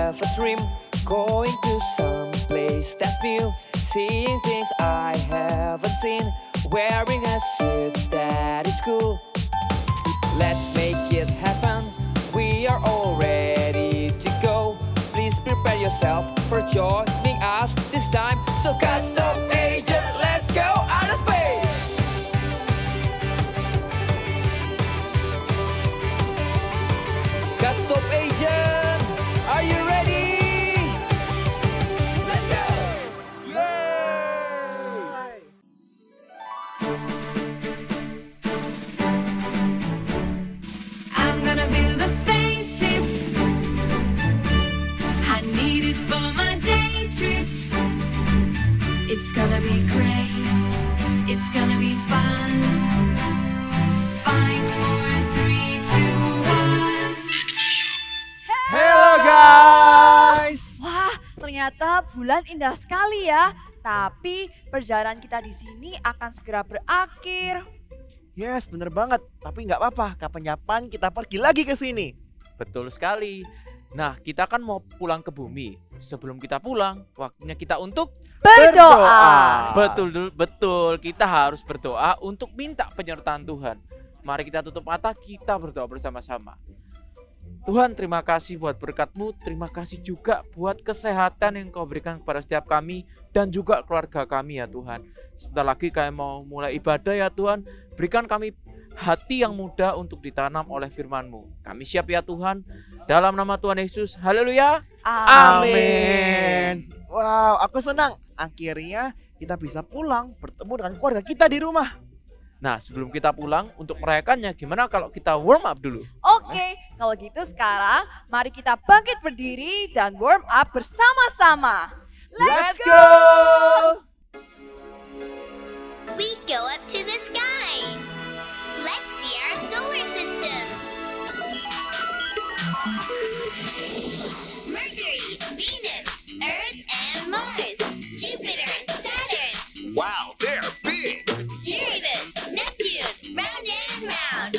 have a dream, going to some place that's new, seeing things I haven't seen, wearing a suit that is cool. Let's make it happen, we are all ready to go. Please prepare yourself for joining us this time. So custom agent, let's go out of space. Custom agent, are you ready? Let's go! Yay! I'm gonna build a spaceship. I need it for my day trip. It's gonna be great. It's gonna be fun. 5, 4, 3, 2, 1. Hello guys. Wah, ternyata bulan indah sekali ya. Tapi perjalanan kita di sini akan segera berakhir. Yes, bener banget. Tapi nggak apa-apa, kapan-kapan kita pergi lagi ke sini. Betul sekali. Nah, kita kan mau pulang ke bumi. Sebelum kita pulang, waktunya kita untuk Berdoa. betul. Kita harus berdoa untuk minta penyertaan Tuhan. Mari kita tutup mata, kita berdoa bersama-sama. Tuhan, terima kasih buat berkat-Mu, terima kasih juga buat kesehatan yang Kau berikan kepada setiap kami dan juga keluarga kami ya Tuhan. Sebentar lagi kami mau mulai ibadah ya Tuhan, berikan kami hati yang mudah untuk ditanam oleh firman-Mu. Kami siap ya Tuhan, dalam nama Tuhan Yesus, haleluya. Amin. Wow, aku senang. Akhirnya kita bisa pulang bertemu dengan keluarga kita di rumah. Nah, sebelum kita pulang, untuk merayakannya gimana kalau kita warm up dulu? Oke, kalau gitu sekarang mari kita bangkit berdiri dan warm up bersama-sama. Let's go! We go up to the sky. Let's see our solar system. Mercury, Venus, Earth, and Mars. Jupiter, Saturn. Wow, they're big! Uranus, Neptune, round and round.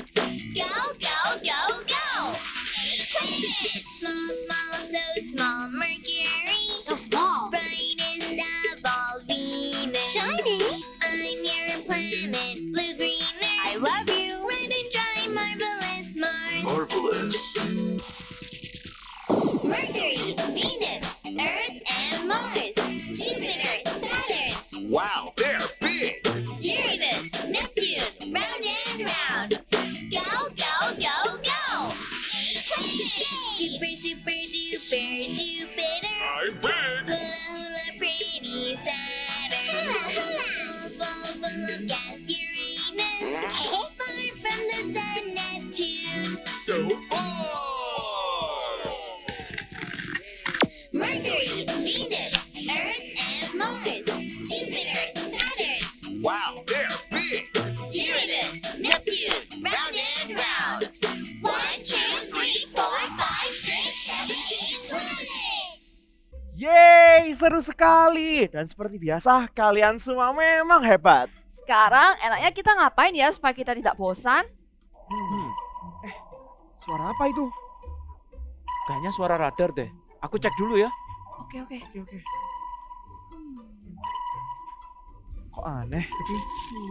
Go, go, go, go. 8 planets. Small, small, so small. Mercury. So small. Brightest of all, Venus. Shiny. I'm your planet, blue greener. I love you. Red and dry, marvelous Mars. Marvelous. Mercury, Venus, Earth, and Mars. Jupiter, Saturn. Wow, they're big! Uranus, Neptune, round and round. Go, go, go, go. 8 planets. Super, super duper Jupiter. I'm big! Hula, hula, pretty Saturn. Hula, hula. Full, full of gas, Uranus. Far from the sun, Neptune. So far! Mercury, Venus, Earth, and Mars. Jupiter, Saturn. Wow, they're big! Uranus, Neptune, round and round. 1, 2, 3, 4, 5, 6, 7, 8 planets. Yeay, seru sekali. Dan seperti biasa, kalian semua memang hebat. Sekarang enaknya kita ngapain ya supaya kita tidak bosan? Suara apa itu? Kayaknya suara radar deh. Aku cek dulu ya. Oke. Oke. Kok aneh tapi?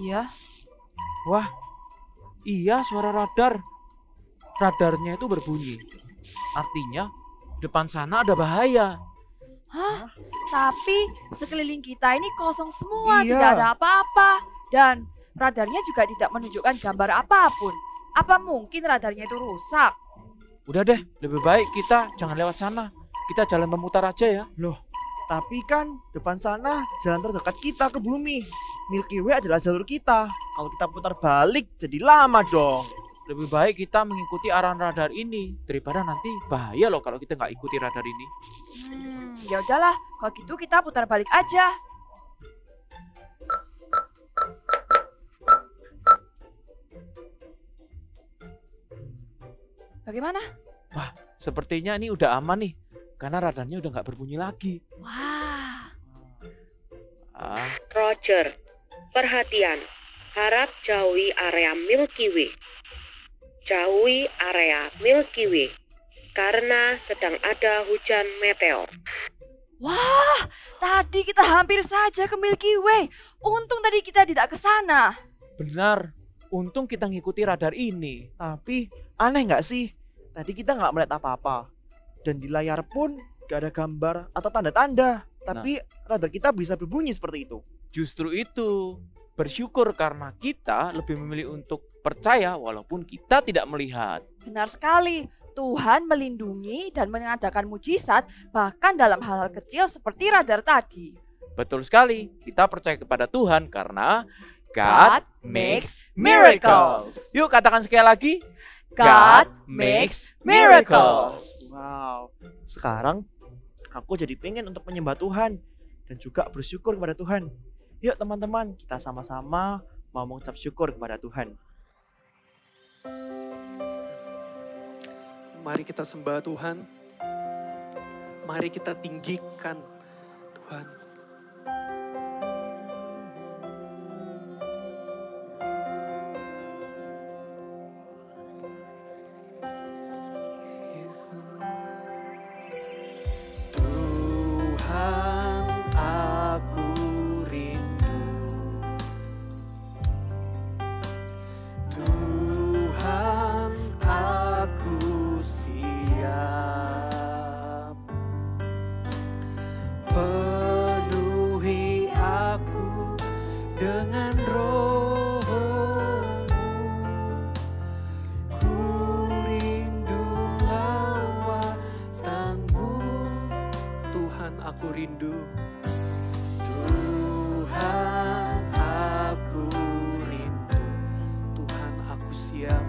Iya. Wah, iya suara radar. Radarnya itu berbunyi. Artinya, depan sana ada bahaya. Hah? Tapi sekeliling kita ini kosong semua, Iya. tidak ada apa-apa. Dan radarnya juga tidak menunjukkan gambar apapun. Apa mungkin radarnya itu rusak? Udah deh, lebih baik kita jangan lewat sana. Kita jalan memutar aja ya. Tapi kan depan sana jalan terdekat kita ke bumi. Milky Way adalah jalur kita. Kalau kita putar balik jadi lama dong. Lebih baik kita mengikuti arahan radar ini daripada nanti bahaya loh kalau kita nggak ikuti radar ini. Ya udahlah, kalau gitu kita putar balik aja. Bagaimana? Sepertinya ini udah aman nih, karena radarnya udah nggak berbunyi lagi. Wah, Roger, perhatian, harap jauhi area Milky Way. Jauhi area Milky Way. karena sedang ada hujan meteor. Wah, tadi kita hampir saja ke Milky Way. Untung tadi kita tidak ke sana. Benar, untung kita ngikuti radar ini. Tapi aneh nggak sih? Tadi kita nggak melihat apa-apa. Dan di layar pun gak ada gambar atau tanda-tanda. Tapi radar kita bisa berbunyi seperti itu. Justru itu, bersyukur karena kita lebih memilih untuk percaya walaupun kita tidak melihat. Benar sekali. Tuhan melindungi dan mengadakan mujizat bahkan dalam hal-hal kecil seperti radar tadi. Betul sekali, kita percaya kepada Tuhan karena God makes miracles. Yuk katakan sekali lagi. God makes miracles. Wow, sekarang aku jadi pengen untuk menyembah Tuhan dan juga bersyukur kepada Tuhan. Yuk teman-teman, kita sama-sama mau mengucap syukur kepada Tuhan. Mari kita sembah Tuhan. Mari kita tinggikan Tuhan. Tuhan, aku rindu. Tuhan, aku siap. Penuhi aku dengan Roh-Mu. Ku rindu lawatan-Mu. Tuhan, aku rindu. Tuhan, aku rindu. Tuhan, aku siap.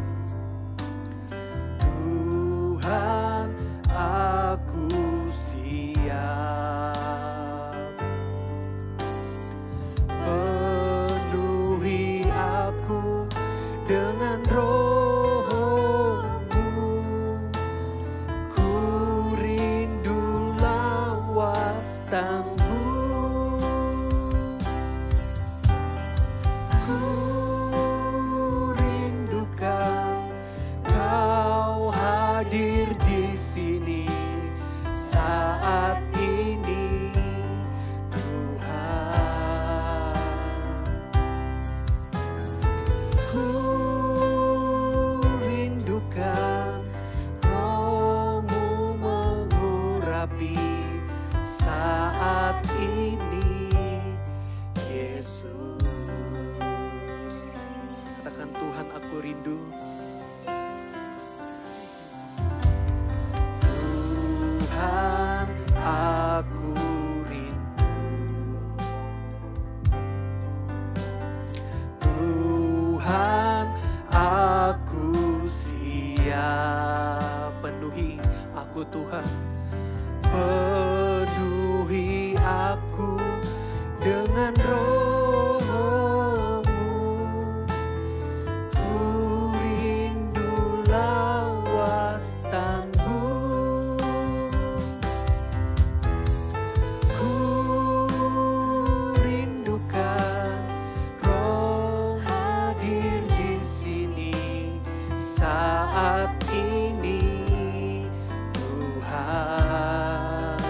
Tuhan, aku siap. Penuhi aku dengan Roh-Mu. Ku rindu lawatan-Mu. Ku rindukan Kau hadir di sini saat ini, Tuhan. Ku rindukan Roh-Mu mengurapi saat ini, Yesus. Katakan, Tuhan, aku rindu. Tuhan, aku rindu. Tuhan, aku siap. Penuhi aku, Tuhan. Penuhi aku dengan Roh-Mu. Ku rindu lawatan-Mu. Ku rindukan Roh hadir di sini saat ini, Tuhan.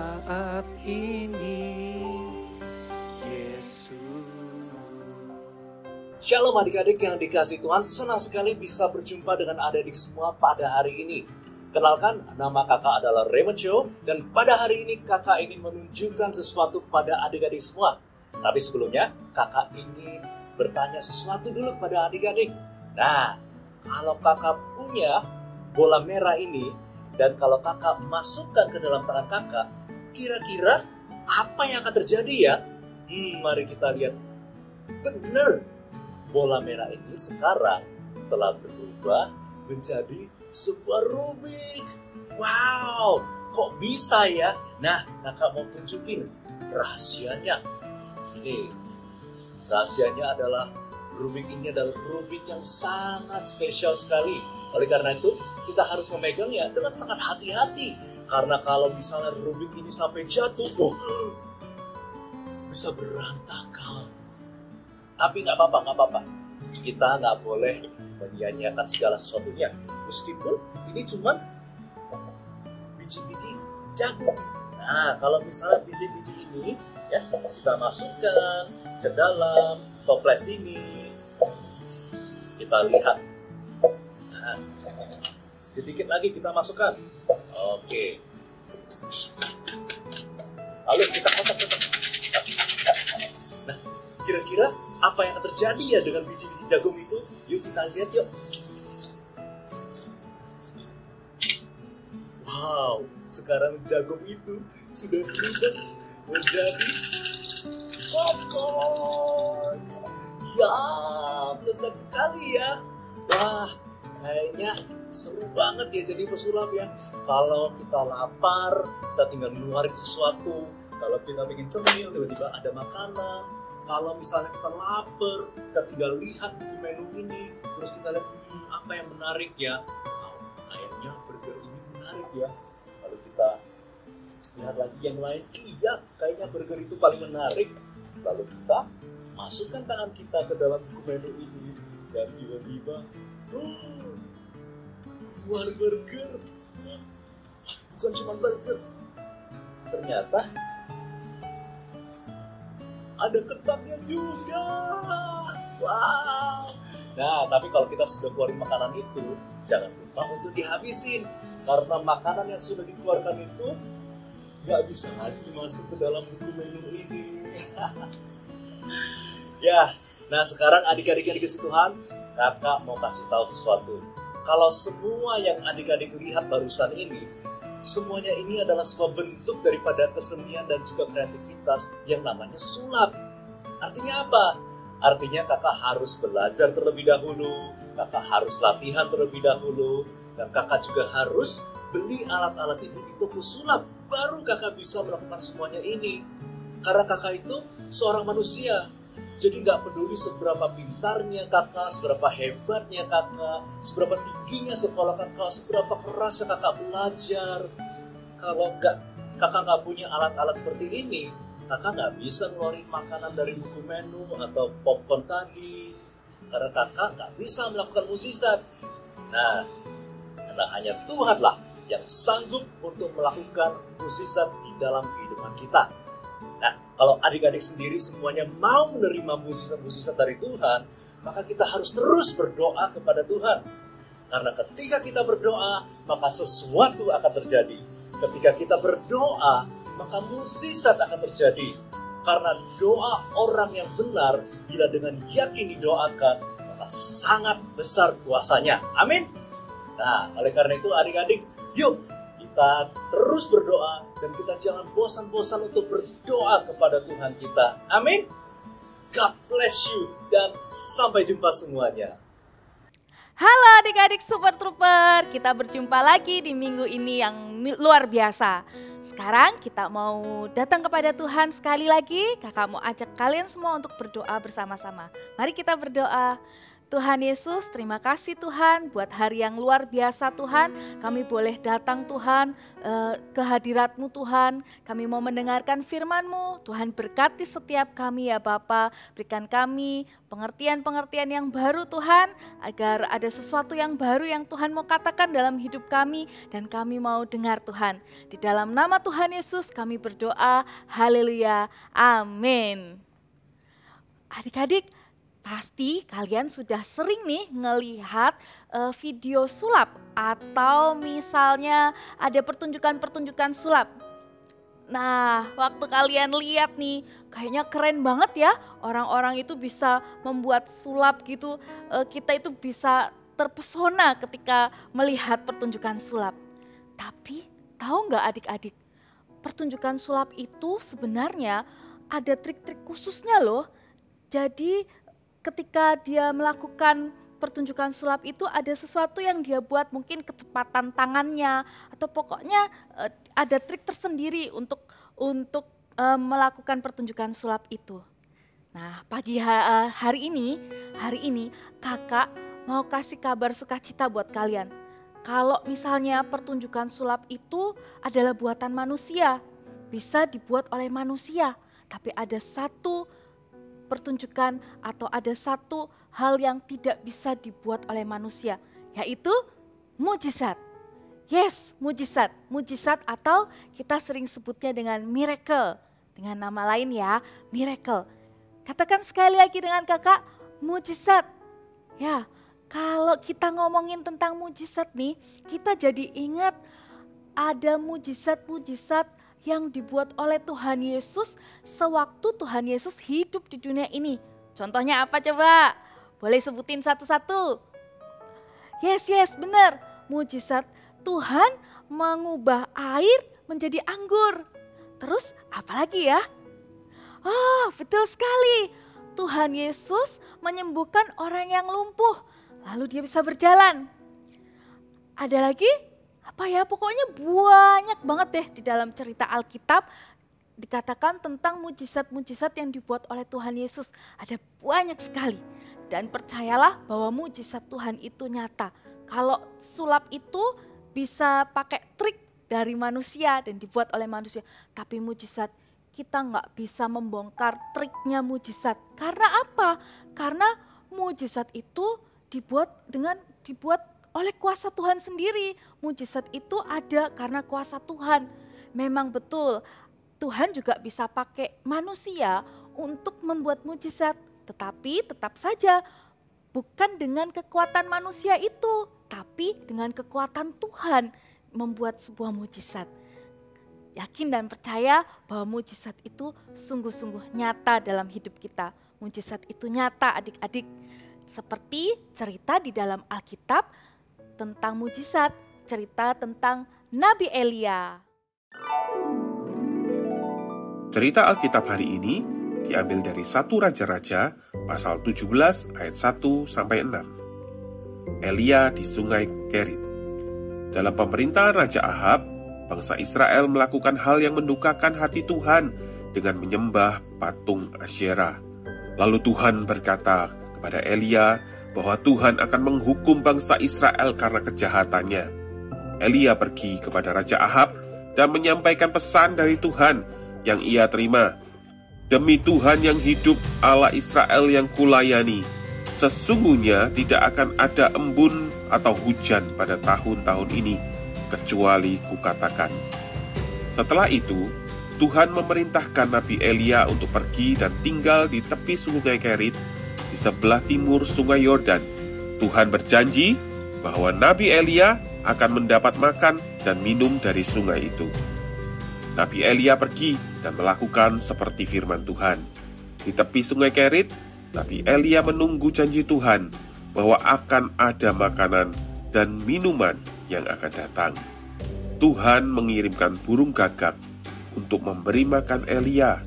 saat ini, Yesus. Shalom adik-adik yang dikasihi Tuhan, senang sekali bisa berjumpa dengan adik-adik semua pada hari ini. Kenalkan, nama kakak adalah Raymond Cho, dan pada hari ini kakak ingin menunjukkan sesuatu kepada adik-adik semua. Tapi sebelumnya, kakak ingin bertanya sesuatu dulu kepada adik-adik. Nah, kalau kakak punya bola merah ini, dan kalau kakak masukkan ke dalam tangan kakak, kira-kira apa yang akan terjadi ya? Mari kita lihat. Benar, bola merah ini sekarang telah berubah menjadi sebuah Rubik. Wow, kok bisa ya? Nah, kakak mau tunjukin rahasianya. Ini, rahasianya adalah Rubik ini adalah Rubik yang sangat spesial sekali. Oleh karena itu, kita harus memegangnya dengan sangat hati-hati. Karena kalau misalnya Rubik ini sampai jatuh, bisa berantakan. Tapi nggak apa-apa. Kita nggak boleh menyia-nyiakan segala sesuatunya. Meskipun ini cuma biji-biji jagung. Nah, kalau misalnya biji-biji ini ya kita masukkan ke dalam toples ini, kita lihat. Nah, sedikit lagi kita masukkan. Oke. Lalu kita kotak-kotak. Nah, kira-kira apa yang akan terjadi ya dengan biji-biji jagung itu? Yuk kita lihat yuk. Wow, sekarang jagung itu sudah berubah menjadi popcorn. Ya, lezat sekali ya. Wah, kayaknya seru banget ya jadi pesulap ya. Kalau kita lapar, kita tinggal ngeluarin sesuatu. Kalau kita bikin cemil, tiba-tiba ada makanan. Kalau misalnya kita lapar, kita tinggal lihat buku menu ini. Terus kita lihat, apa yang menarik ya. Kayaknya burger ini menarik ya. Lalu kita lihat lagi yang lain. Iya, kayaknya burger itu paling menarik. Lalu kita masukkan tangan kita ke dalam buku menu ini. Dan tiba-tiba, keluar burger. Bukan cuma burger. Ternyata ada kentangnya juga. Wow. Nah, tapi kalau kita sudah keluarin makanan itu, jangan lupa untuk dihabisin. Karena makanan yang sudah dikeluarkan itu nggak bisa lagi masuk ke dalam buku menu ini. Ya, nah sekarang adik-adik yang dikasih Tuhan, kakak mau kasih tahu sesuatu. Kalau semua yang adik-adik lihat barusan ini, semuanya ini adalah sebuah bentuk daripada kesenian dan juga kreativitas yang namanya sulap. Artinya apa? Artinya kakak harus belajar terlebih dahulu, kakak harus latihan terlebih dahulu, dan kakak juga harus beli alat-alat ini di toko sulap. Baru kakak bisa melakukan semuanya ini. Karena kakak itu seorang manusia. Jadi nggak peduli seberapa pintarnya kakak, seberapa hebatnya kakak, seberapa tingginya sekolah kakak, seberapa kerasnya kakak belajar. Kalau kakak nggak punya alat-alat seperti ini, kakak nggak bisa ngeluarin makanan dari buku menu atau popcorn tadi. Karena kakak nggak bisa melakukan mukjizat. Nah, karena hanya Tuhanlah yang sanggup untuk melakukan mukjizat di dalam kehidupan kita. Nah, kalau adik-adik sendiri semuanya mau menerima mukjizat-mukjizat dari Tuhan, maka kita harus terus berdoa kepada Tuhan. Karena ketika kita berdoa, maka sesuatu akan terjadi. Ketika kita berdoa, maka mukjizat akan terjadi. Karena doa orang yang benar, bila dengan yakin didoakan, maka sangat besar kuasanya. Amin. Nah, oleh karena itu adik-adik, yuk kita terus berdoa dan kita jangan bosan-bosan untuk berdoa kepada Tuhan kita. Amin. God bless you dan sampai jumpa semuanya. Halo adik-adik Super Trooper, kita berjumpa lagi di minggu ini yang luar biasa. Sekarang kita mau datang kepada Tuhan sekali lagi, kakak mau ajak kalian semua untuk berdoa bersama-sama. Mari kita berdoa. Tuhan Yesus, terima kasih Tuhan buat hari yang luar biasa Tuhan. Kami boleh datang Tuhan ke hadirat-Mu Tuhan. Kami mau mendengarkan firman-Mu. Tuhan berkati setiap kami ya Bapa. Berikan kami pengertian-pengertian yang baru Tuhan. Agar ada sesuatu yang baru yang Tuhan mau katakan dalam hidup kami. Dan kami mau dengar Tuhan. Di dalam nama Tuhan Yesus kami berdoa. Haleluya. Amin. Adik-adik, pasti kalian sudah sering nih ngelihat video sulap atau misalnya ada pertunjukan-pertunjukan sulap. Nah, waktu kalian lihat nih, kayaknya keren banget ya. Orang-orang itu bisa membuat sulap gitu. Kita itu bisa terpesona ketika melihat pertunjukan sulap. Tapi tahu nggak adik-adik, pertunjukan sulap itu sebenarnya ada trik-trik khususnya loh. Jadi ketika dia melakukan pertunjukan sulap itu ada sesuatu yang dia buat, mungkin kecepatan tangannya atau pokoknya ada trik tersendiri untuk melakukan pertunjukan sulap itu. Nah, pagi hari ini kakak mau kasih kabar sukacita buat kalian. Kalau misalnya pertunjukan sulap itu adalah buatan manusia, bisa dibuat oleh manusia, tapi ada satu pertunjukan atau ada satu hal yang tidak bisa dibuat oleh manusia, yaitu mujizat. Yes, mujizat. Mujizat atau kita sering sebutnya dengan miracle. Dengan nama lain ya, miracle. Katakan sekali lagi dengan kakak, mujizat. Ya, kalau kita ngomongin tentang mujizat nih, kita jadi ingat ada mujizat-mujizat yang dibuat oleh Tuhan Yesus sewaktu Tuhan Yesus hidup di dunia ini. Contohnya apa coba? Boleh sebutin satu-satu? Yes, benar. Mujizat Tuhan mengubah air menjadi anggur. Terus apa lagi ya? Oh, betul sekali. Tuhan Yesus menyembuhkan orang yang lumpuh, lalu dia bisa berjalan. Ada lagi? Apa ya, pokoknya banyak banget deh di dalam cerita Alkitab dikatakan tentang mujizat-mujizat yang dibuat oleh Tuhan Yesus. Ada banyak sekali. Dan percayalah bahwa mujizat Tuhan itu nyata. Kalau sulap itu bisa pakai trik dari manusia dan dibuat oleh manusia. Tapi mujizat, kita nggak bisa membongkar triknya mujizat. Karena apa? Karena mujizat itu dibuat oleh kuasa Tuhan sendiri. Mujizat itu ada karena kuasa Tuhan. Memang betul, Tuhan juga bisa pakai manusia untuk membuat mujizat. Tetapi tetap saja bukan dengan kekuatan manusia itu, tapi dengan kekuatan Tuhan membuat sebuah mujizat. Yakin dan percaya bahwa mujizat itu sungguh-sungguh nyata dalam hidup kita. Mujizat itu nyata adik-adik. Seperti cerita di dalam Alkitab tentang mujizat, cerita tentang Nabi Elia. Cerita Alkitab hari ini diambil dari 1 Raja-Raja pasal 17 ayat 1-6. Elia di Sungai Kerit. Dalam pemerintahan Raja Ahab, bangsa Israel melakukan hal yang mendukakan hati Tuhan dengan menyembah patung Asyera. Lalu Tuhan berkata kepada Elia bahwa Tuhan akan menghukum bangsa Israel karena kejahatannya. Elia pergi kepada Raja Ahab dan menyampaikan pesan dari Tuhan yang ia terima. Demi Tuhan yang hidup, Allah Israel yang kulayani, sesungguhnya tidak akan ada embun atau hujan pada tahun-tahun ini, kecuali kukatakan. Setelah itu, Tuhan memerintahkan Nabi Elia untuk pergi dan tinggal di tepi Sungai Kerit, di sebelah timur Sungai Yordan. Tuhan berjanji bahwa Nabi Elia akan mendapat makan dan minum dari sungai itu. Nabi Elia pergi dan melakukan seperti firman Tuhan. Di tepi Sungai Kerit, Nabi Elia menunggu janji Tuhan bahwa akan ada makanan dan minuman yang akan datang. Tuhan mengirimkan burung gagak untuk memberi makan Elia.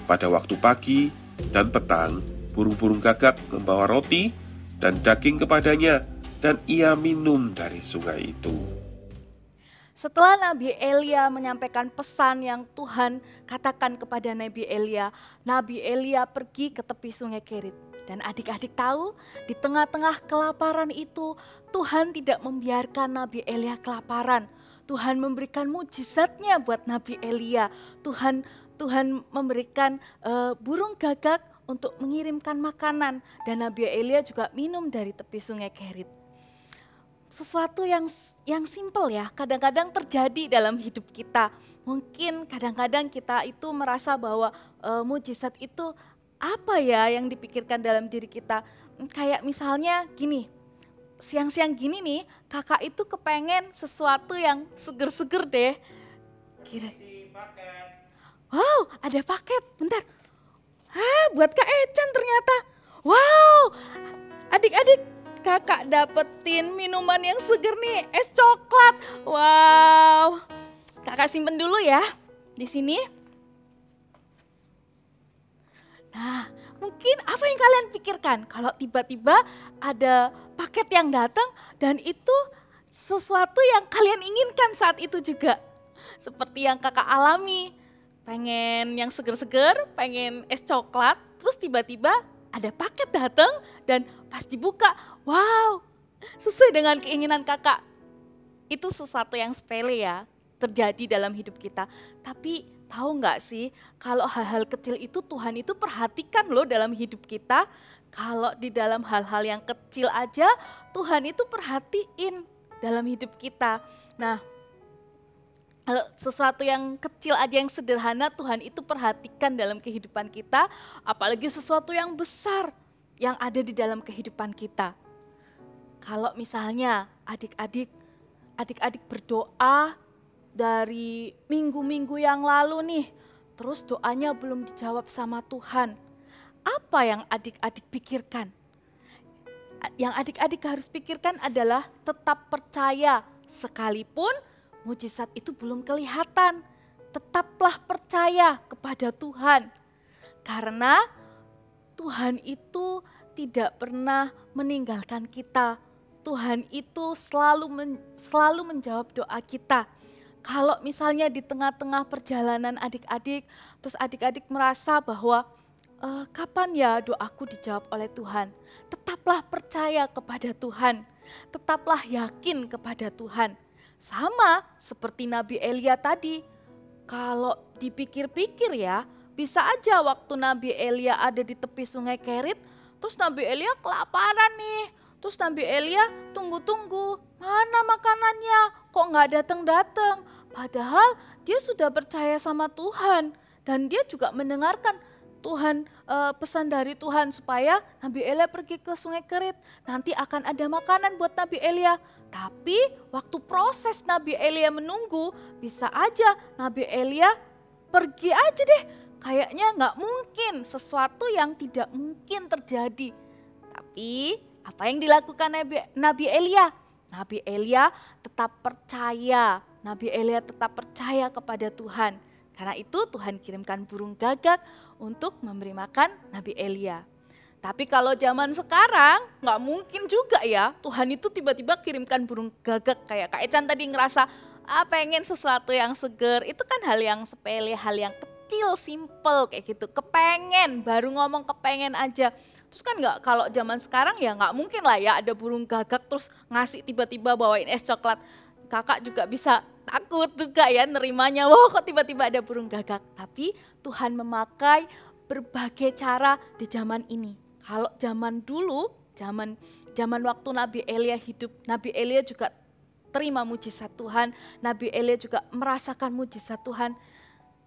Pada waktu pagi dan petang, burung-burung gagak membawa roti dan daging kepadanya, dan ia minum dari sungai itu. Setelah Nabi Elia menyampaikan pesan yang Tuhan katakan kepada Nabi Elia pergi ke tepi Sungai Kerit. Dan adik-adik tahu, di tengah-tengah kelaparan itu, Tuhan tidak membiarkan Nabi Elia kelaparan. Tuhan memberikan mujizatnya buat Nabi Elia. Tuhan memberikan burung gagak untuk mengirimkan makanan. Dan Nabi Elia juga minum dari tepi sungai Kerit. Sesuatu yang simpel ya, kadang-kadang terjadi dalam hidup kita. Mungkin kadang-kadang kita itu merasa bahwa mujizat itu apa ya yang dipikirkan dalam diri kita. Kayak misalnya gini, siang-siang gini nih, kakak itu kepengen sesuatu yang seger-seger deh. Wow, ada paket, bentar. Buat Kak Ecan ternyata. Wow, adik-adik, kakak dapetin minuman yang seger nih, es coklat. Wow, kakak simpen dulu ya di sini. Nah, mungkin apa yang kalian pikirkan kalau tiba-tiba ada paket yang datang dan itu sesuatu yang kalian inginkan saat itu juga. Seperti yang kakak alami, pengen yang seger-seger, pengen es coklat, terus tiba-tiba ada paket datang dan pas dibuka, wow, sesuai dengan keinginan kakak. Itu sesuatu yang sepele ya, terjadi dalam hidup kita. Tapi tahu nggak sih, kalau hal-hal kecil itu Tuhan itu perhatikan loh dalam hidup kita. Kalau di dalam hal-hal yang kecil aja, Tuhan itu perhatiin dalam hidup kita. Nah, kalau sesuatu yang kecil aja yang sederhana, Tuhan itu perhatikan dalam kehidupan kita. Apalagi sesuatu yang besar yang ada di dalam kehidupan kita. Kalau misalnya adik-adik berdoa, dari minggu-minggu yang lalu nih, terus doanya belum dijawab sama Tuhan. Apa yang adik-adik pikirkan? Yang adik-adik harus pikirkan adalah tetap percaya sekalipun mujizat itu belum kelihatan. Tetaplah percaya kepada Tuhan. Karena Tuhan itu tidak pernah meninggalkan kita. Tuhan itu selalu menjawab doa kita. Kalau misalnya di tengah-tengah perjalanan adik-adik, terus adik-adik merasa bahwa kapan ya doaku dijawab oleh Tuhan? Tetaplah percaya kepada Tuhan, tetaplah yakin kepada Tuhan. Sama seperti Nabi Elia tadi, kalau dipikir-pikir ya, bisa aja waktu Nabi Elia ada di tepi sungai Kerit, terus Nabi Elia kelaparan nih. Terus Nabi Elia tunggu-tunggu, mana makanannya? Kok nggak datang-datang? Padahal dia sudah percaya sama Tuhan. Dan dia juga mendengarkan Tuhan, pesan dari Tuhan supaya Nabi Elia pergi ke sungai Kerit. Nanti akan ada makanan buat Nabi Elia. Tapi waktu proses Nabi Elia menunggu, bisa aja Nabi Elia pergi aja deh. Kayaknya nggak mungkin, sesuatu yang tidak mungkin terjadi. Tapi apa yang dilakukan Nabi Elia? Nabi Elia tetap percaya. Nabi Elia tetap percaya kepada Tuhan. Karena itu Tuhan kirimkan burung gagak untuk memberi makan Nabi Elia. Tapi kalau zaman sekarang nggak mungkin juga ya. Tuhan itu tiba-tiba kirimkan burung gagak. Kayak Kak Ecan tadi ngerasa pengen sesuatu yang seger. Itu kan hal yang sepele, hal yang kecil, simple kayak gitu. Kepengen, baru ngomong kepengen aja. Terus kan nggak, kalau zaman sekarang ya nggak mungkin lah ya ada burung gagak terus ngasih tiba-tiba bawain es coklat. Kakak juga bisa takut juga ya nerimanya, wah kok tiba-tiba ada burung gagak. Tapi Tuhan memakai berbagai cara di zaman ini. Kalau zaman dulu, zaman waktu Nabi Elia hidup, Nabi Elia juga terima mujizat Tuhan. Nabi Elia juga merasakan mujizat Tuhan.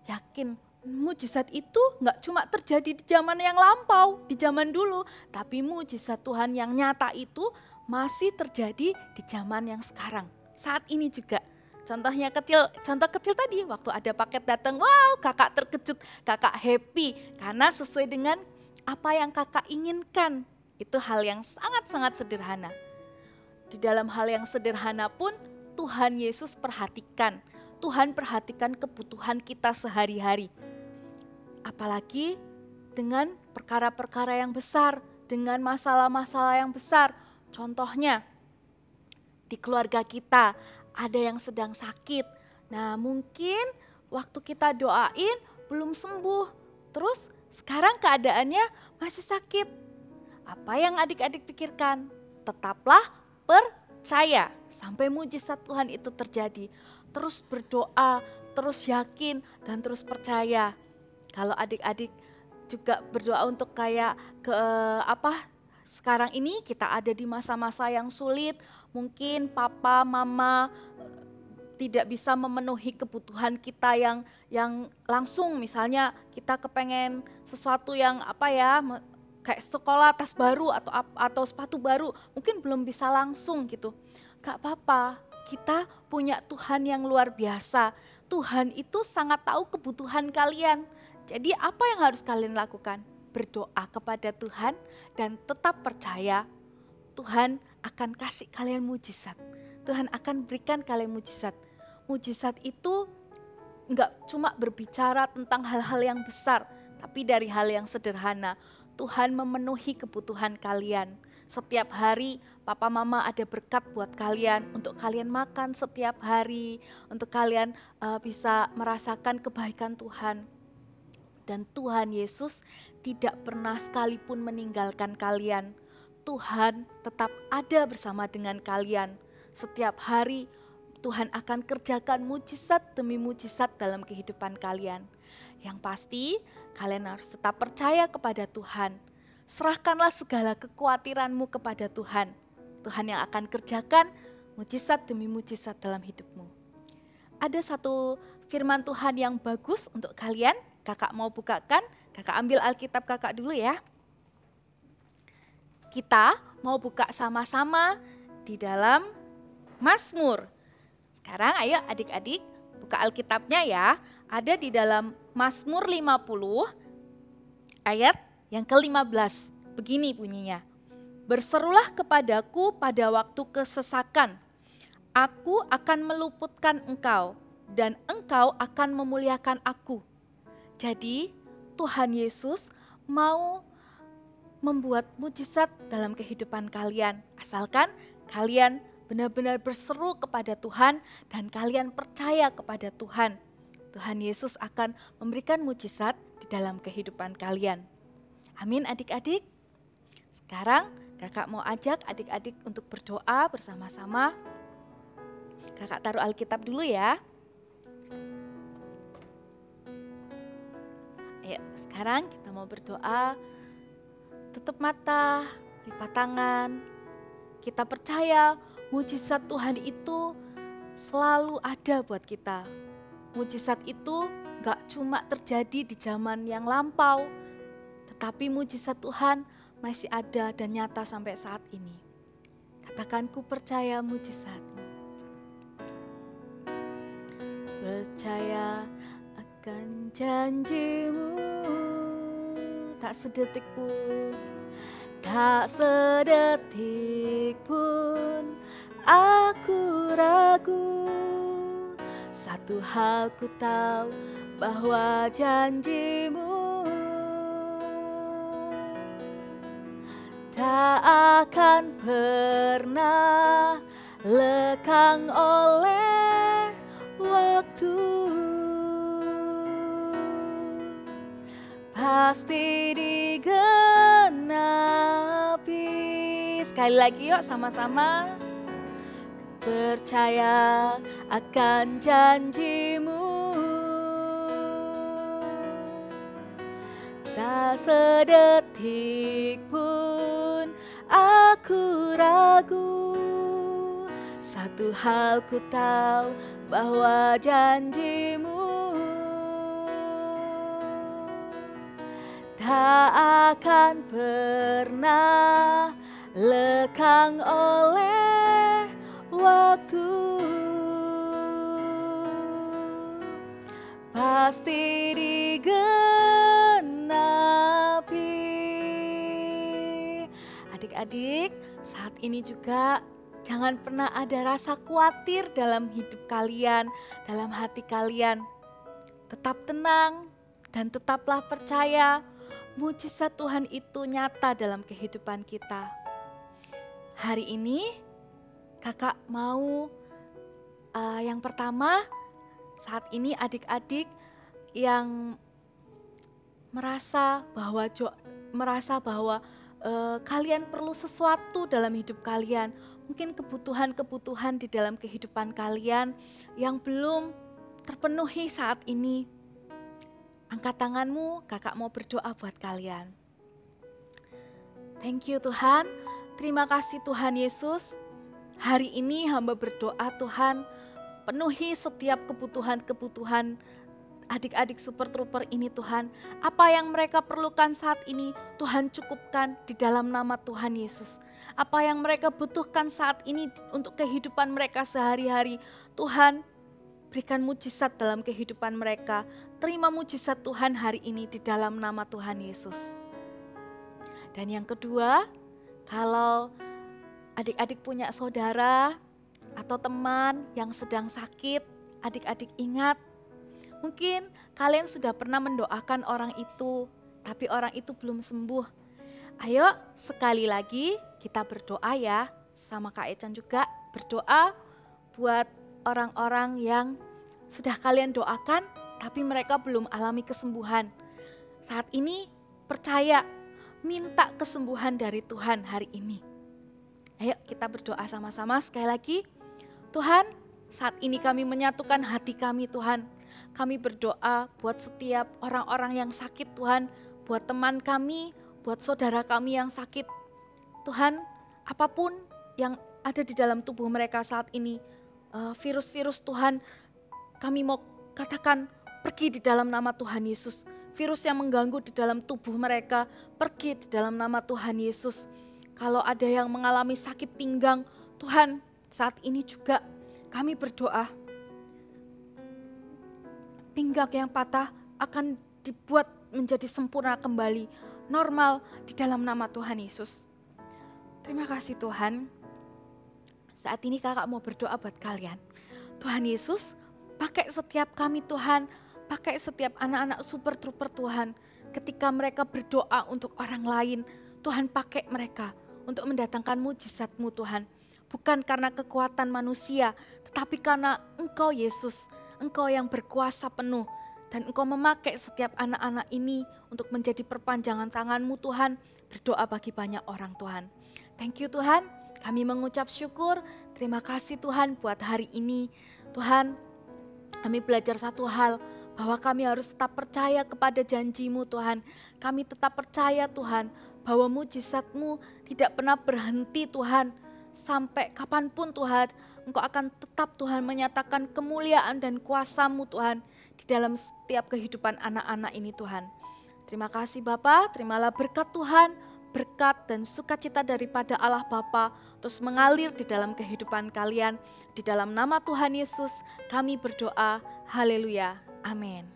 Yakin mujizat itu nggak cuma terjadi di zaman yang lampau, di zaman dulu, tapi mujizat Tuhan yang nyata itu masih terjadi di zaman yang sekarang, saat ini juga. Contoh kecil tadi, waktu ada paket datang, wow kakak terkejut, kakak happy, karena sesuai dengan apa yang kakak inginkan. Itu hal yang sangat-sangat sederhana. Di dalam hal yang sederhana pun Tuhan Yesus perhatikan. Tuhan perhatikan kebutuhan kita sehari-hari. Apalagi dengan perkara-perkara yang besar, dengan masalah-masalah yang besar. Contohnya, di keluarga kita ada yang sedang sakit. Nah mungkin waktu kita doain belum sembuh. Terus sekarang keadaannya masih sakit. Apa yang adik-adik pikirkan? Tetaplah percaya sampai mujizat Tuhan itu terjadi. Terus berdoa, terus yakin, dan terus percaya. Kalau adik-adik juga berdoa untuk kayak sekarang ini kita ada di masa-masa yang sulit, mungkin papa, mama tidak bisa memenuhi kebutuhan kita yang langsung, misalnya kita kepengen sesuatu yang kayak sekolah, tas baru atau sepatu baru, mungkin belum bisa langsung gitu. Gak apa-apa, kita punya Tuhan yang luar biasa. Tuhan itu sangat tahu kebutuhan kalian. Jadi apa yang harus kalian lakukan? Berdoa kepada Tuhan dan tetap percaya Tuhan akan kasih kalian mujizat. Tuhan akan berikan kalian mujizat. Mujizat itu enggak cuma berbicara tentang hal-hal yang besar, tapi dari hal yang sederhana. Tuhan memenuhi kebutuhan kalian. Setiap hari papa mama ada berkat buat kalian, untuk kalian makan setiap hari, untuk kalian bisa merasakan kebaikan Tuhan. Dan Tuhan Yesus tidak pernah sekalipun meninggalkan kalian. Tuhan tetap ada bersama dengan kalian. Setiap hari Tuhan akan kerjakan mujizat demi mujizat dalam kehidupan kalian. Yang pasti kalian harus tetap percaya kepada Tuhan. Serahkanlah segala kekhawatiranmu kepada Tuhan. Tuhan yang akan kerjakan mujizat demi mujizat dalam hidupmu. Ada satu firman Tuhan yang bagus untuk kalian. Kakak mau bukakan, kakak ambil Alkitab kakak dulu ya. Kita mau buka sama-sama di dalam Mazmur. Sekarang ayo adik-adik buka Alkitabnya ya. Ada di dalam Mazmur 50 ayat yang ke-15. Begini bunyinya. Berserulah kepadaku pada waktu kesesakan. Aku akan meluputkan engkau dan engkau akan memuliakan aku. Jadi Tuhan Yesus mau membuat mujizat dalam kehidupan kalian. Asalkan kalian benar-benar berseru kepada Tuhan dan kalian percaya kepada Tuhan. Tuhan Yesus akan memberikan mujizat di dalam kehidupan kalian. Amin adik-adik. Sekarang kakak mau ajak adik-adik untuk berdoa bersama-sama. Kakak taruh Alkitab dulu ya. Ayo sekarang kita mau berdoa. Tutup mata, lipat tangan. Kita percaya mujizat Tuhan itu selalu ada buat kita. Mujizat itu gak cuma terjadi di zaman yang lampau, tetapi mujizat Tuhan masih ada dan nyata sampai saat ini. Katakan, ku percaya mujizat-Mu. Percaya akan janji-Mu, tak sedetik pun, tak sedetik pun aku ragu. Satu hal ku tahu, bahwa janji-Mu tak akan pernah lekang oleh waktu. Pasti digenapi. Sekali lagi yuk sama-sama. Percaya akan janji-Mu, tak sedetik pun aku ragu. Satu hal ku tahu, bahwa janji-Mu tak akan pernah lekang oleh waktu. Pasti digenapi. Adik-adik, saat ini juga jangan pernah ada rasa khawatir dalam hidup kalian, dalam hati kalian. Tetap tenang dan tetaplah percaya mujizat Tuhan itu nyata dalam kehidupan kita. Hari ini kakak mau yang pertama, saat ini adik-adik yang merasa bahwa kalian perlu sesuatu dalam hidup kalian. Mungkin kebutuhan-kebutuhan di dalam kehidupan kalian yang belum terpenuhi saat ini. Angkat tanganmu, kakak mau berdoa buat kalian. Thank you Tuhan, terima kasih Tuhan Yesus. Hari ini hamba berdoa Tuhan, penuhi setiap kebutuhan-kebutuhan adik-adik Super Trooper ini Tuhan. Apa yang mereka perlukan saat ini Tuhan cukupkan di dalam nama Tuhan Yesus. Apa yang mereka butuhkan saat ini untuk kehidupan mereka sehari-hari, Tuhan berikan mujizat dalam kehidupan mereka. Terima mujizat Tuhan hari ini di dalam nama Tuhan Yesus. Dan yang kedua, kalau adik-adik punya saudara atau teman yang sedang sakit, adik-adik ingat, mungkin kalian sudah pernah mendoakan orang itu, tapi orang itu belum sembuh. Ayo sekali lagi kita berdoa ya, sama Kak Echan juga berdoa buat orang-orang yang sudah kalian doakan, tapi mereka belum alami kesembuhan. Saat ini percaya, minta kesembuhan dari Tuhan hari ini. Ayo kita berdoa sama-sama sekali lagi. Tuhan, saat ini kami menyatukan hati kami Tuhan. Kami berdoa buat setiap orang-orang yang sakit Tuhan, buat teman kami, buat saudara kami yang sakit. Tuhan, apapun yang ada di dalam tubuh mereka saat ini, virus-virus Tuhan, kami mau katakan pergi di dalam nama Tuhan Yesus. Virus yang mengganggu di dalam tubuh mereka, pergi di dalam nama Tuhan Yesus. Kalau ada yang mengalami sakit pinggang, Tuhan saat ini juga kami berdoa, pinggang yang patah akan dibuat menjadi sempurna kembali, normal di dalam nama Tuhan Yesus. Terima kasih Tuhan. Saat ini kakak mau berdoa buat kalian. Tuhan Yesus, pakai setiap kami Tuhan, pakai setiap anak-anak Super Trooper Tuhan. Ketika mereka berdoa untuk orang lain, Tuhan pakai mereka untuk mendatangkan mujizat-Mu Tuhan. Bukan karena kekuatan manusia, tetapi karena Engkau Yesus, Engkau yang berkuasa penuh, dan Engkau memakai setiap anak-anak ini untuk menjadi perpanjangan tangan-Mu Tuhan, berdoa bagi banyak orang Tuhan. Thank you Tuhan, kami mengucap syukur, terima kasih Tuhan buat hari ini. Tuhan, kami belajar satu hal, bahwa kami harus tetap percaya kepada janji-Mu Tuhan. Kami tetap percaya Tuhan, bahwa mujizat-Mu tidak pernah berhenti Tuhan. Sampai kapanpun Tuhan, Engkau akan tetap Tuhan menyatakan kemuliaan dan kuasa-Mu Tuhan di dalam setiap kehidupan anak-anak ini Tuhan. Terima kasih Bapa, terimalah berkat Tuhan, berkat dan sukacita daripada Allah Bapa terus mengalir di dalam kehidupan kalian. Di dalam nama Tuhan Yesus kami berdoa, haleluya, amin.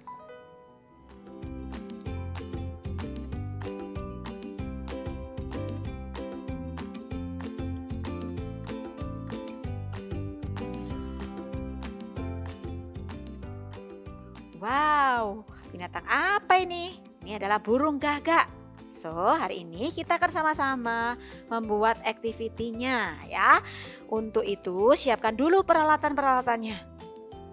Wow, binatang apa ini? Ini adalah burung gagak. So, hari ini kita akan sama-sama membuat aktivitinya ya. Untuk itu, siapkan dulu peralatan-peralatannya.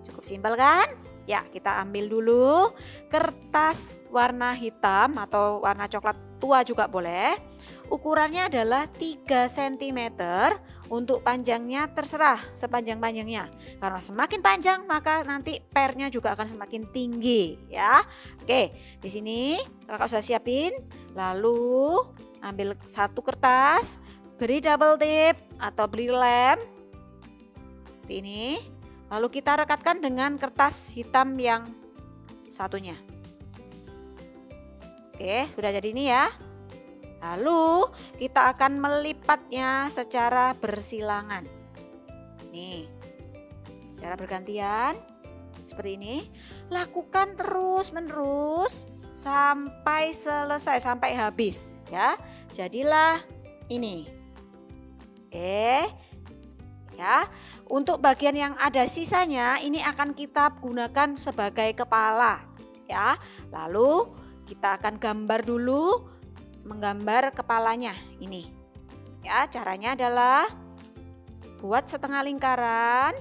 Cukup simpel kan? Ya, kita ambil dulu kertas warna hitam atau warna coklat tua juga boleh. Ukurannya adalah 3 cm. Untuk panjangnya terserah sepanjang-panjangnya. Karena semakin panjang maka nanti pernya juga akan semakin tinggi ya. Oke, di sini kakak sudah siapin. Lalu ambil satu kertas, beri double tip atau beri lem. Seperti ini. Lalu kita rekatkan dengan kertas hitam yang satunya. Oke, sudah jadi ini ya. Lalu kita akan melipatnya secara bersilangan. Nih, secara bergantian seperti ini. Lakukan terus-menerus sampai selesai, sampai habis ya. Jadilah ini. Oke. Ya, untuk bagian yang ada sisanya ini akan kita gunakan sebagai kepala ya. Lalu kita akan gambar dulu, menggambar kepalanya ini. Ya, caranya adalah buat setengah lingkaran.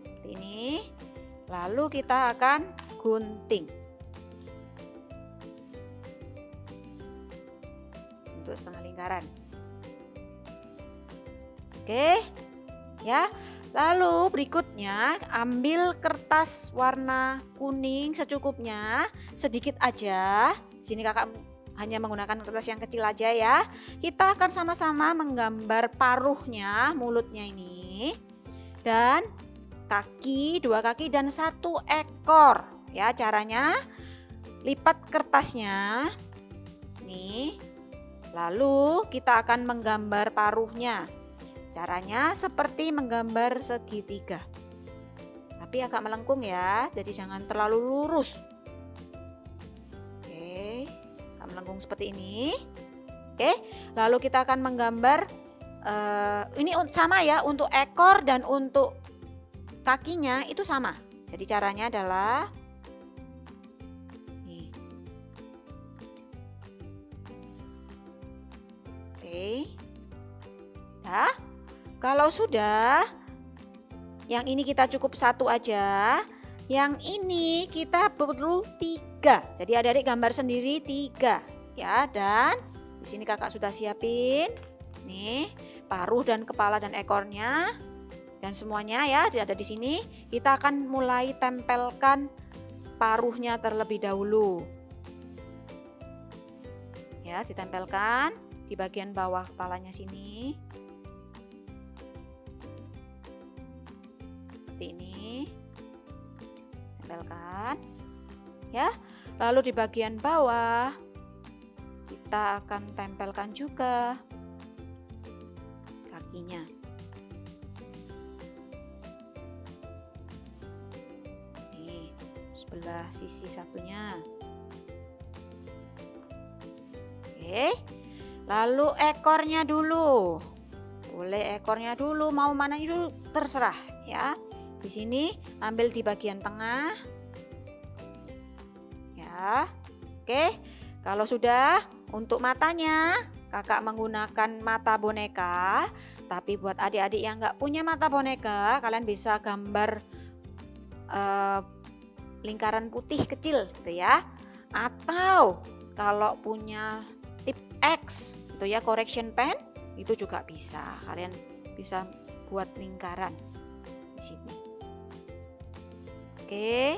Seperti ini. Lalu kita akan gunting. untuk setengah lingkaran. Oke, ya. Lalu berikutnya ambil kertas warna kuning secukupnya, sedikit aja. Sini kakak hanya menggunakan kertas yang kecil aja ya. Kita akan sama-sama menggambar paruhnya, mulutnya ini. Dan kaki, 2 kaki dan 1 ekor. Ya, caranya lipat kertasnya. Nih. Lalu kita akan menggambar paruhnya. Caranya seperti menggambar segitiga. Tapi agak melengkung ya, jadi jangan terlalu lurus. Oke, agak melengkung seperti ini. Oke, lalu kita akan menggambar ini sama ya, untuk ekor dan untuk kakinya itu sama. Jadi caranya adalah nih. Oke. Ya. Kalau sudah, yang ini kita cukup 1 aja, yang ini kita perlu 3. Jadi adik-adik gambar sendiri 3 ya. Dan di sini kakak sudah siapin nih paruh dan kepala dan ekornya dan semuanya ya ada di sini. Kita akan mulai tempelkan paruhnya terlebih dahulu. Ya, ditempelkan di bagian bawah kepalanya sini. Seperti ini, tempelkan ya. Lalu di bagian bawah kita akan tempelkan juga kakinya. Nih, sebelah sisi satunya. Oke, lalu ekornya dulu. Boleh ekornya dulu, mau mana dulu terserah ya. Di sini ambil di bagian tengah. Ya. Oke. Kalau sudah, untuk matanya kakak menggunakan mata boneka. Tapi buat adik-adik yang nggak punya mata boneka, kalian bisa gambar lingkaran putih kecil gitu ya. Atau kalau punya tip X gitu ya, correction pen, itu juga bisa. Kalian bisa buat lingkaran di sini. Oke,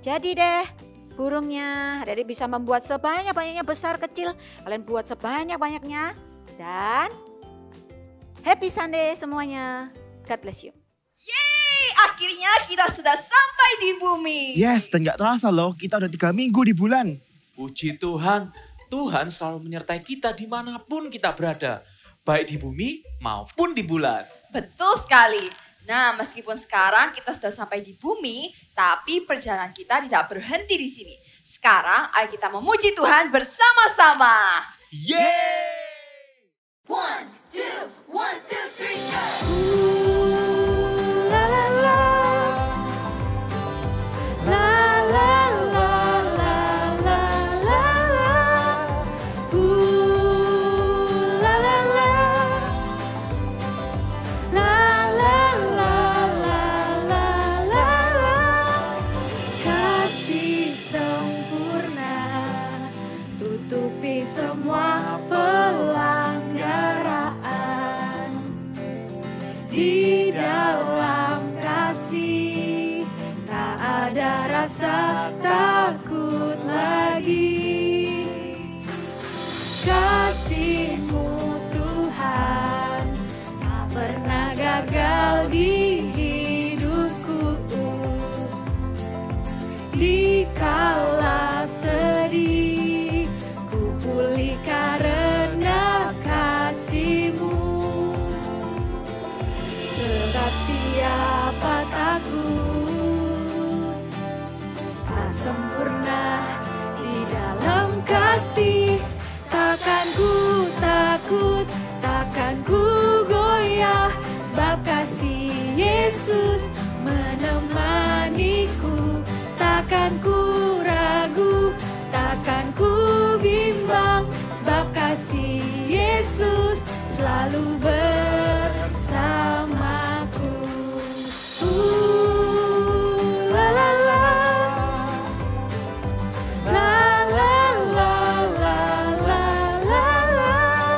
jadi deh burungnya. Adik bisa membuat sebanyak-banyaknya, besar kecil. Kalian buat sebanyak-banyaknya. Dan happy Sunday semuanya. God bless you. Yeay, akhirnya kita sudah sampai di bumi. Yes, dan gak terasa loh, kita udah 3 minggu di bulan. Puji Tuhan, Tuhan selalu menyertai kita dimanapun kita berada. Baik di bumi maupun di bulan. Betul sekali. Nah, meskipun sekarang kita sudah sampai di bumi, tapi perjalanan kita tidak berhenti di sini. Sekarang, ayo kita memuji Tuhan bersama-sama. Yeay! 1, 2, 1, 2, 3, go! La la la. La la la la la la la. La la la. La la la la la la la. Kasih sempurna tutupi semua pelanggaran. Di dalam kasih tak ada rasa takut lagi. Kasih-Mu Tuhan tak pernah gagal di hidupku. Dikala sedih ku pulih karena kasih-Mu. Sebab siapa takut tak sempurna di dalam kasih. Takkan ku takut, takkan ku goyah, sebab kasih Yesus menemaniku. Takkan ku ragu, takkan ku bimbang, sebab kasih Yesus selalu bersamaku. La la la. La la la la la la la.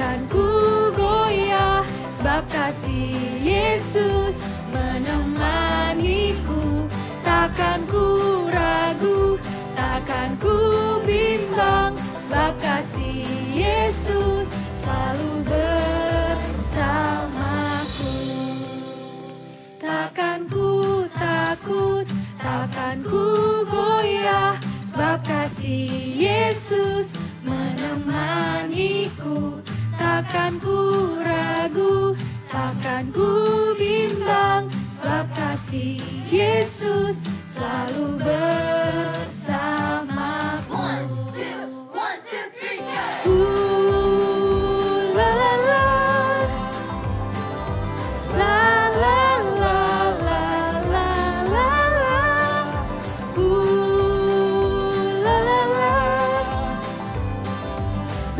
takkan ku goyah, sebab kasih Yesus menemaniku. Takkan ku ragu, takkan ku bimbang, sebab kasih Yesus selalu bersamaku. Takkan ku takut, takkan ku goyah, sebab kasih Yesus menemaniku. Takkan ku ragu, takkan ku bimbang, sebab kasih Yesus selalu bersamaku. 1, 2, 3, La la la, la la la la la la la. La la la,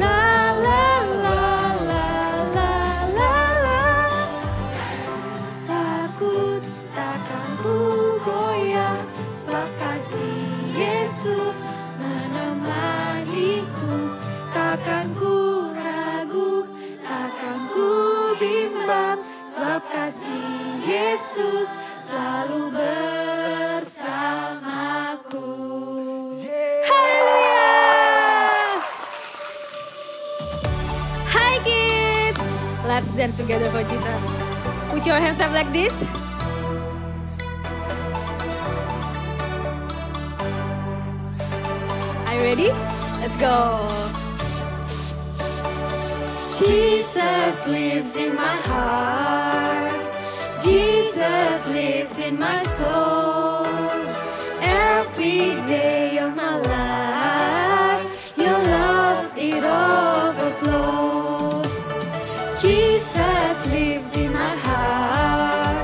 la la la la la la la. Takut takkan ku goyah, sebab kasih Yesus menemaniku. Takkan ku ragu, takkan ku bimbang, sebab kasih Yesus selalu bersamaku. Haleluya! Hi kids! Let's dance together for Jesus. Put your hands up like this. Are you ready? Let's go. Jesus lives in my heart. Jesus lives in my soul. Every day of my life, your love it overflows. Jesus lives in my heart.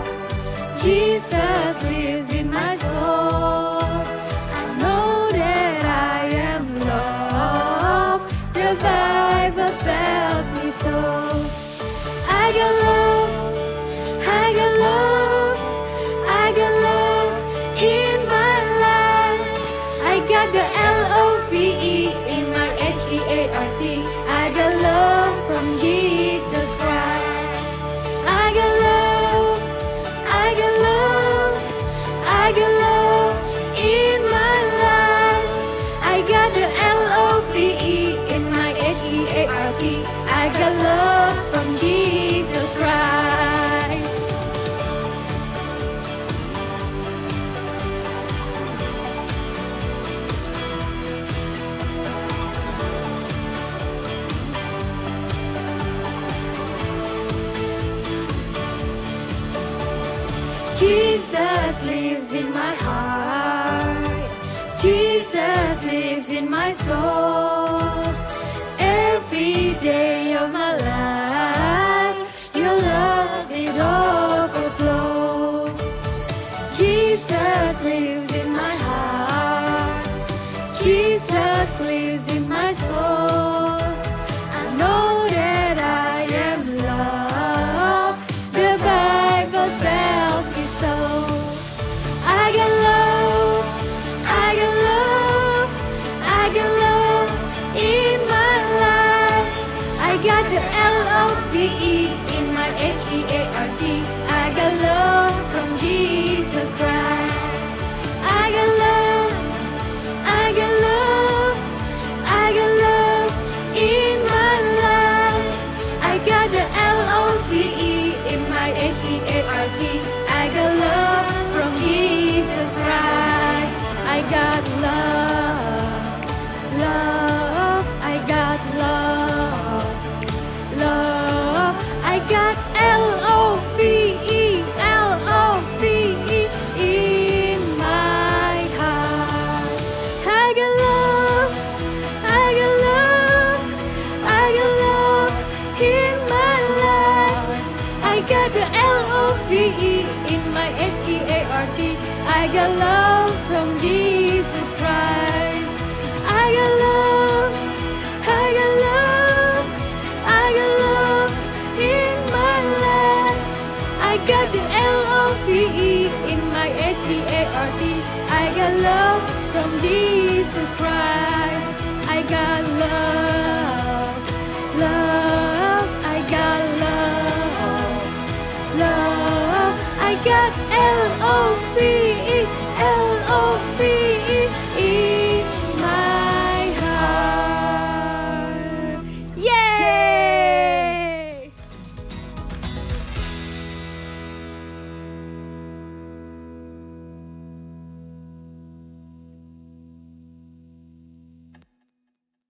Jesus lives in my soul. I know that I am loved. The Bible tells me so. I got love, I got love, I got love in my life. I got the L-O-V-E in my H-E-A-R-T. I got love from Jesus Christ. I got love, I got love, I got love in my life. I got the L-O-V-E in my H-E-A-R-T. I got love from Jesus Christ. Jesus lives in my heart. Jesus lives in my soul. Every day of my life, your love it overflows. Jesus lives in my heart. Jesus lives in my soul. I know that I am loved. The Bible tells me so. I got love, I got love, I got love in my life. I got the L-O-V-E in my H-E-A-R-T. I got love from Jesus Christ. I got love, I got love, I got love in my life. I got the L-O-V-E in my H-E-A-R-T. I got love from Jesus Christ. I got love, love, I got love, love. I got L-O-V-E, L-O-V-E in my heart. I got love, I got love, I got love in my life. I got the L-O-V-E in my H-E-A-R-T. I got love from Jesus Christ. I got love, I got love, I got love in my life. I got the L-O-V-E in my H-E-A-R-T. I got love from Jesus Christ. I got love, love. God, LOV.